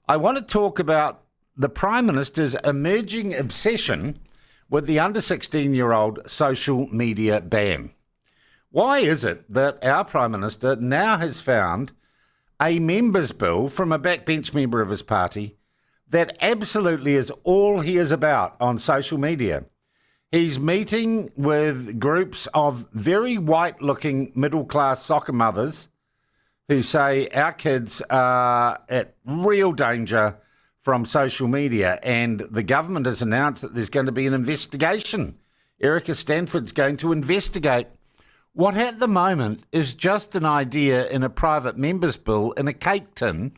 I want to talk about the Prime Minister's emerging obsession with the under-16-year-old social media ban. Why is it that our Prime Minister now has found a members' bill from a backbench member of his party that absolutely is all he is about on social media? He's meeting with groups of very white-looking middle-class soccer mothers who say our kids are at real danger from social media, and the government has announced that there's going to be an investigation. Erica Stanford's going to investigate what at the moment is just an idea in a private member's bill in a cake tin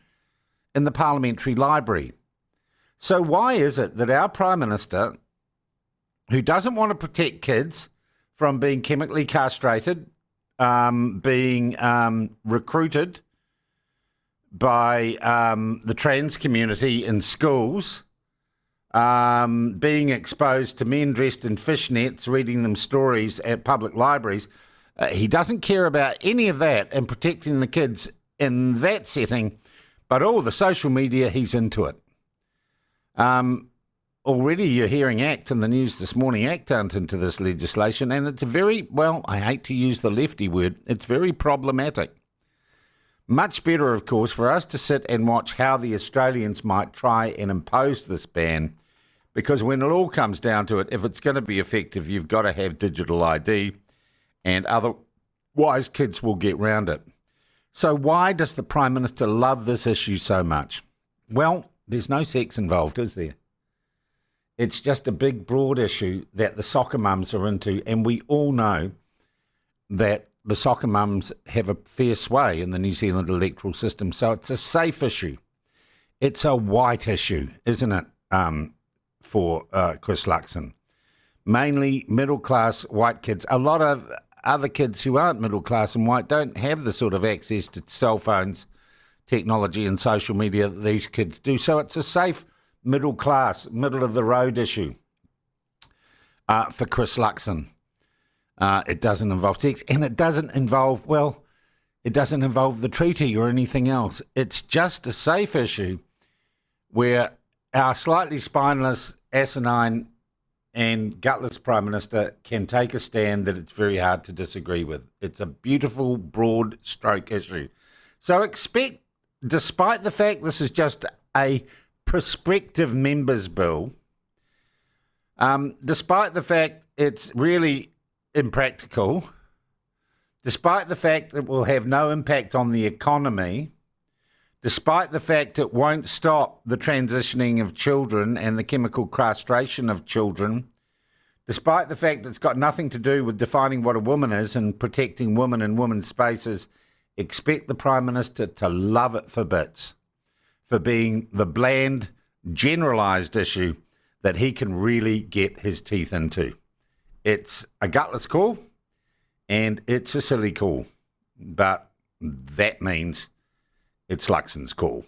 in the parliamentary library. So why is it that our Prime Minister, who doesn't want to protect kids from being chemically castrated, being recruited by the trans community in schools, being exposed to men dressed in fishnets, reading them stories at public libraries, he doesn't care about any of that and protecting the kids in that setting, but all the social media, he's into it. Already you're hearing ACT in the news this morning. ACT aren't into this legislation, and it's very, well, I hate to use the lefty word, it's very problematic. Much better, of course, for us to sit and watch how the Australians might try and impose this ban, because when it all comes down to it, if it's going to be effective, you've got to have digital ID, and otherwise kids will get round it. So why does the Prime Minister love this issue so much? Well, there's no sex involved, is there? It's just a big, broad issue that the soccer mums are into, and we all know that the soccer mums have a fair sway in the New Zealand electoral system, so it's a safe issue. It's a white issue, isn't it, for Chris Luxon? Mainly middle-class white kids. A lot of other kids who aren't middle-class and white don't have the sort of access to cell phones, technology and social media that these kids do, so it's a safe middle-class, middle-of-the-road issue for Chris Luxon. It doesn't involve sex, and it doesn't involve, well, it doesn't involve the treaty or anything else. It's just a safe issue where our slightly spineless, asinine and gutless Prime Minister can take a stand that it's very hard to disagree with. It's a beautiful, broad stroke issue. So expect, despite the fact this is just a prospective members' bill, despite the fact it's really impractical, despite the fact it will have no impact on the economy, despite the fact it won't stop the transitioning of children and the chemical castration of children, despite the fact it's got nothing to do with defining what a woman is and protecting women in women's spaces, expect the Prime Minister to love it for bits, for being the bland, generalised issue that he can really get his teeth into. It's a gutless call, and it's a silly call, but that means it's Luxon's call.